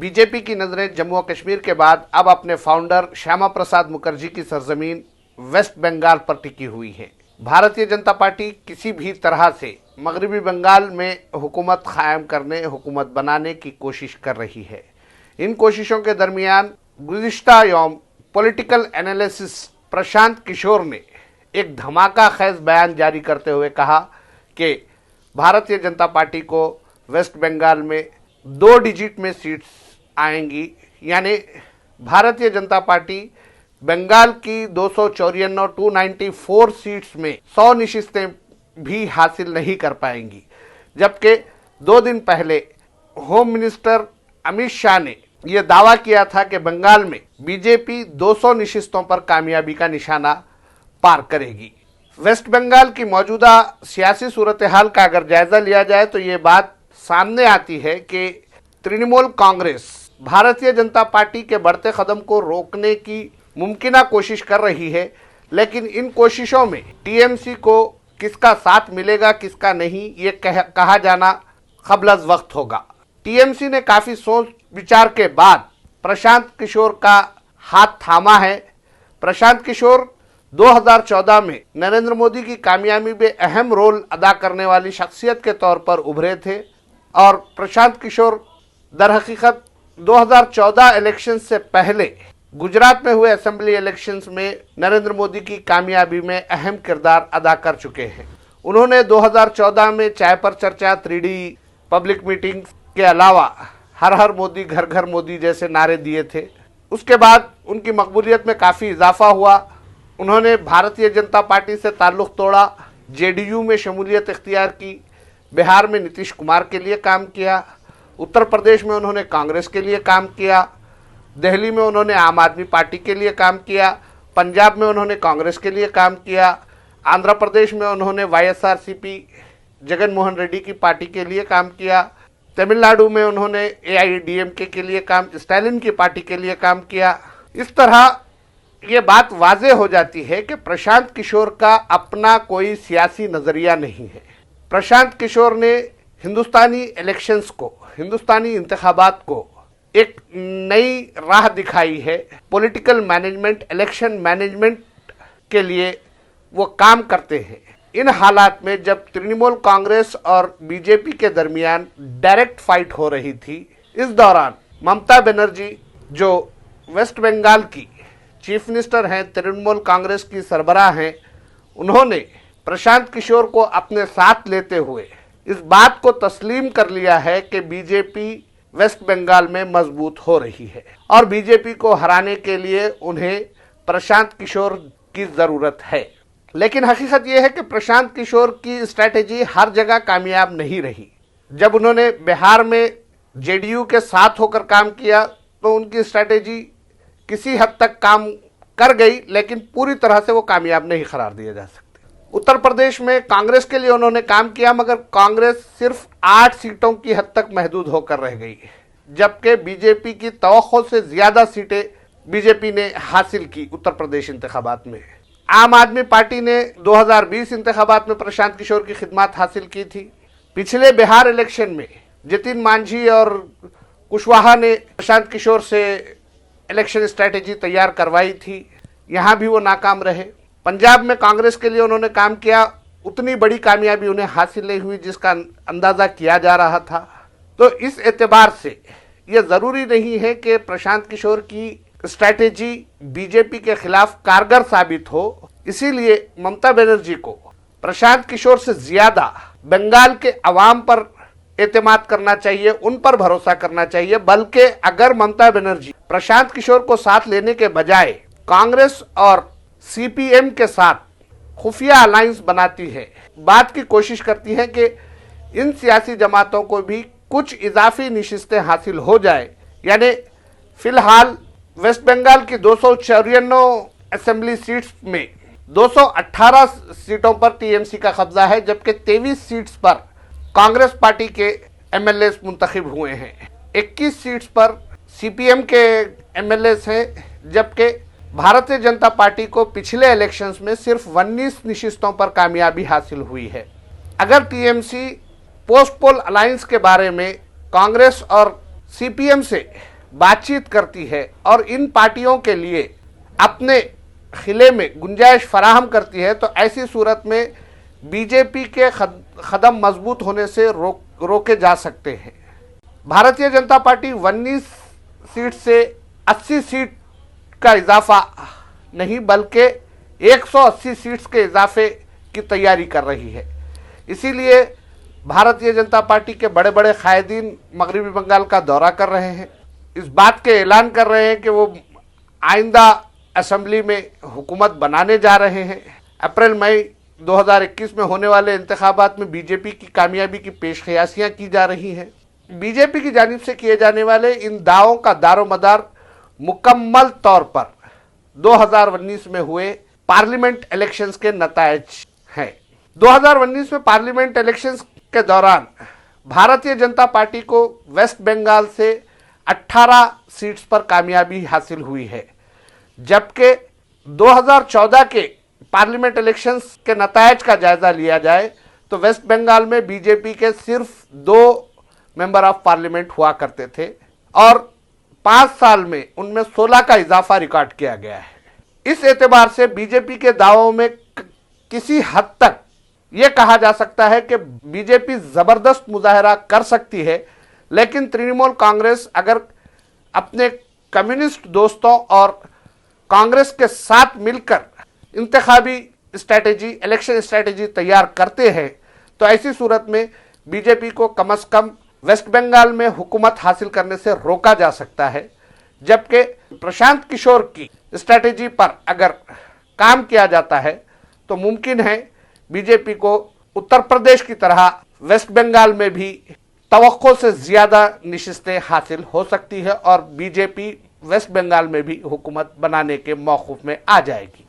BJP की नजरें जम्मू और कश्मीर के बाद अब अपने फाउंडर श्यामा प्रसाद मुखर्जी की सरजमीन वेस्ट बंगाल पर टिकी हुई है। भारतीय जनता पार्टी किसी भी तरह से मगरबी बंगाल में हुकूमत कायम करने, हुकूमत बनाने की कोशिश कर रही है। इन कोशिशों के दरमियान गुज़िश्ता यौम पॉलिटिकल एनालिसिस प्रशांत किशोर ने एक धमाका खेज बयान जारी करते हुए कहा कि भारतीय जनता पार्टी को वेस्ट बंगाल में 2 डिजिट में सीट्स आएंगी, यानी भारतीय जनता पार्टी बंगाल की 294 सीट्स में 100 नशिस्तें भी हासिल नहीं कर पाएंगी। जबकि 2 दिन पहले होम मिनिस्टर अमित शाह ने यह दावा किया था कि बंगाल में बीजेपी 200 नशिस्तों पर कामयाबी का निशाना पार करेगी। वेस्ट बंगाल की मौजूदा सियासी सूरत हाल का अगर जायजा लिया जाए तो ये बात सामने आती है कि तृणमूल कांग्रेस भारतीय जनता पार्टी के बढ़ते कदम को रोकने की मुमकिन कोशिश कर रही है, लेकिन इन कोशिशों में टीएमसी को किसका साथ मिलेगा किसका नहीं, ये कहा जाना क़ब्ल वक्त होगा। टीएमसी ने काफ़ी सोच विचार के बाद प्रशांत किशोर का हाथ थामा है। प्रशांत किशोर 2014 में नरेंद्र मोदी की कामयाबी में अहम रोल अदा करने वाली शख्सियत के तौर पर उभरे थे और प्रशांत किशोर दर हकीकत 2014 इलेक्शन से पहले गुजरात में हुए असेंबली इलेक्शंस में नरेंद्र मोदी की कामयाबी में अहम किरदार अदा कर चुके हैं। उन्होंने 2014 में चाय पर चर्चा, 3D पब्लिक मीटिंग के अलावा हर हर मोदी घर घर मोदी जैसे नारे दिए थे। उसके बाद उनकी मकबूलियत में काफ़ी इजाफा हुआ। उन्होंने भारतीय जनता पार्टी से ताल्लुक़ तोड़ा, जेडीयू में शमूलियत इख्तियार की, बिहार में नीतीश कुमार के लिए काम किया, उत्तर प्रदेश में उन्होंने कांग्रेस के लिए काम किया, दिल्ली में उन्होंने आम आदमी पार्टी के लिए काम किया, पंजाब में उन्होंने कांग्रेस के लिए काम किया, आंध्र प्रदेश में उन्होंने वाईएसआरसीपी जगन मोहन रेड्डी की पार्टी के लिए काम किया, तमिलनाडु में उन्होंने एआईएडीएमके के लिए काम, स्टालिन की पार्टी के लिए काम किया। इस तरह ये बात वाज़ेह हो जाती है कि प्रशांत किशोर का अपना कोई सियासी नज़रिया नहीं है। प्रशांत किशोर ने हिंदुस्तानी इलेक्शंस को, हिंदुस्तानी इंतखाबात को एक नई राह दिखाई है। पॉलिटिकल मैनेजमेंट, इलेक्शन मैनेजमेंट के लिए वो काम करते हैं। इन हालात में जब तृणमूल कांग्रेस और बीजेपी के दरमियान डायरेक्ट फाइट हो रही थी, इस दौरान ममता बनर्जी जो वेस्ट बंगाल की चीफ मिनिस्टर हैं, तृणमूल कांग्रेस की सरबराह हैं, उन्होंने प्रशांत किशोर को अपने साथ लेते हुए इस बात को तस्लीम कर लिया है कि बीजेपी वेस्ट बंगाल में मजबूत हो रही है और बीजेपी को हराने के लिए उन्हें प्रशांत किशोर की ज़रूरत है। लेकिन हकीकत यह है कि प्रशांत किशोर की स्ट्रैटेजी हर जगह कामयाब नहीं रही। जब उन्होंने बिहार में जेडीयू के साथ होकर काम किया तो उनकी स्ट्रैटेजी किसी हद तक काम कर गई, लेकिन पूरी तरह से वो कामयाब नहीं करार दिया जा सकते। उत्तर प्रदेश में कांग्रेस के लिए उन्होंने काम किया, मगर कांग्रेस सिर्फ 8 सीटों की हद तक महदूद होकर रह गई, जबकि बीजेपी की तवक्को से ज़्यादा सीटें बीजेपी ने हासिल की उत्तर प्रदेश इंतखाबात में। आम आदमी पार्टी ने 2020 इंतखाबात में प्रशांत किशोर की खिदमत हासिल की थी। पिछले बिहार इलेक्शन में जितिन मांझी और कुशवाहा ने प्रशांत किशोर से इलेक्शन स्ट्रैटेजी तैयार करवाई थी, यहाँ भी वो नाकाम रहे। पंजाब में कांग्रेस के लिए उन्होंने काम किया, उतनी बड़ी कामयाबी उन्हें हासिल नहीं हुई जिसका अंदाज़ा किया जा रहा था। तो इस एतबार से ये ज़रूरी नहीं है कि प्रशांत किशोर की स्ट्रैटेजी बीजेपी के खिलाफ कारगर साबित हो। इसीलिए ममता बनर्जी को प्रशांत किशोर से ज़्यादा बंगाल के अवाम पर एतमाद करना चाहिए, उन पर भरोसा करना चाहिए। बल्कि अगर ममता बनर्जी प्रशांत किशोर को साथ लेने के बजाय कांग्रेस और सीपीएम के साथ खुफिया अलायंस बनाती है, बात की कोशिश करती है कि इन सियासी जमातों को भी कुछ इजाफी नशिस्तें हासिल हो जाए, यानी फिलहाल वेस्ट बंगाल की 294 असेंबली सीट्स में 218 सीटों पर टीएमसी का कब्जा है, जबकि 23 सीट्स पर कांग्रेस पार्टी के एमएलए मुंतखब हुए हैं। 21 सीट्स पर सीपीएम के एमएलए हैं, जबकि भारतीय जनता पार्टी को पिछले इलेक्शंस में सिर्फ 19 नशिस्तों पर कामयाबी हासिल हुई है। अगर टीएमसी पोस्ट पोल अलायंस के बारे में कांग्रेस और सीपीएम से बातचीत करती है और इन पार्टियों के लिए अपने खिले में गुंजाइश फराहम करती है, तो ऐसी सूरत में बीजेपी के कदम मजबूत होने से रोके जा सकते हैं। भारतीय जनता पार्टी 19 सीट से 80 सीट का इजाफा नहीं बल्कि 180 सीट्स के इजाफे की तैयारी कर रही है। इसीलिए भारतीय जनता पार्टी के बड़े बड़े कायदीन मगरबी बंगाल का दौरा कर रहे हैं, इस बात के ऐलान कर रहे हैं कि वो आइंदा असेंबली में हुकूमत बनाने जा रहे हैं। अप्रैल मई 2021 में होने वाले इंतखाबात में बीजेपी की कामयाबी की पेशकयासियां की जा रही हैं। बीजेपी की जानिब से किए जाने वाले इन दावों का दारोमदार मुकम्मल तौर पर 2019 में हुए पार्लियामेंट इलेक्शंस के नतायज हैं। 2019 में पार्लियामेंट इलेक्शंस के दौरान भारतीय जनता पार्टी को वेस्ट बंगाल से 18 सीट्स पर कामयाबी हासिल हुई है, जबकि 2014 के पार्लियामेंट इलेक्शंस के नतायज का जायजा लिया जाए तो वेस्ट बंगाल में बीजेपी के सिर्फ 2 मेंबर ऑफ पार्लियामेंट हुआ करते थे और 5 साल में उनमें 16 का इजाफा रिकॉर्ड किया गया है। इस एतबार से बीजेपी के दावों में किसी हद तक यह कहा जा सकता है कि बीजेपी जबरदस्त मुजाहरा कर सकती है, लेकिन तृणमूल कांग्रेस अगर अपने कम्युनिस्ट दोस्तों और कांग्रेस के साथ मिलकर इंतखाबी स्ट्रैटेजी, इलेक्शन स्ट्रैटेजी तैयार करते हैं तो ऐसी सूरत में बीजेपी को कम से कम वेस्ट बंगाल में हुकूमत हासिल करने से रोका जा सकता है। जबकि प्रशांत किशोर की स्ट्रैटेजी पर अगर काम किया जाता है तो मुमकिन है बीजेपी को उत्तर प्रदेश की तरह वेस्ट बंगाल में भी तवक्को से ज्यादा नशिस्तें हासिल हो सकती है और बीजेपी वेस्ट बंगाल में भी हुकूमत बनाने के मौक़िफ़ में आ जाएगी।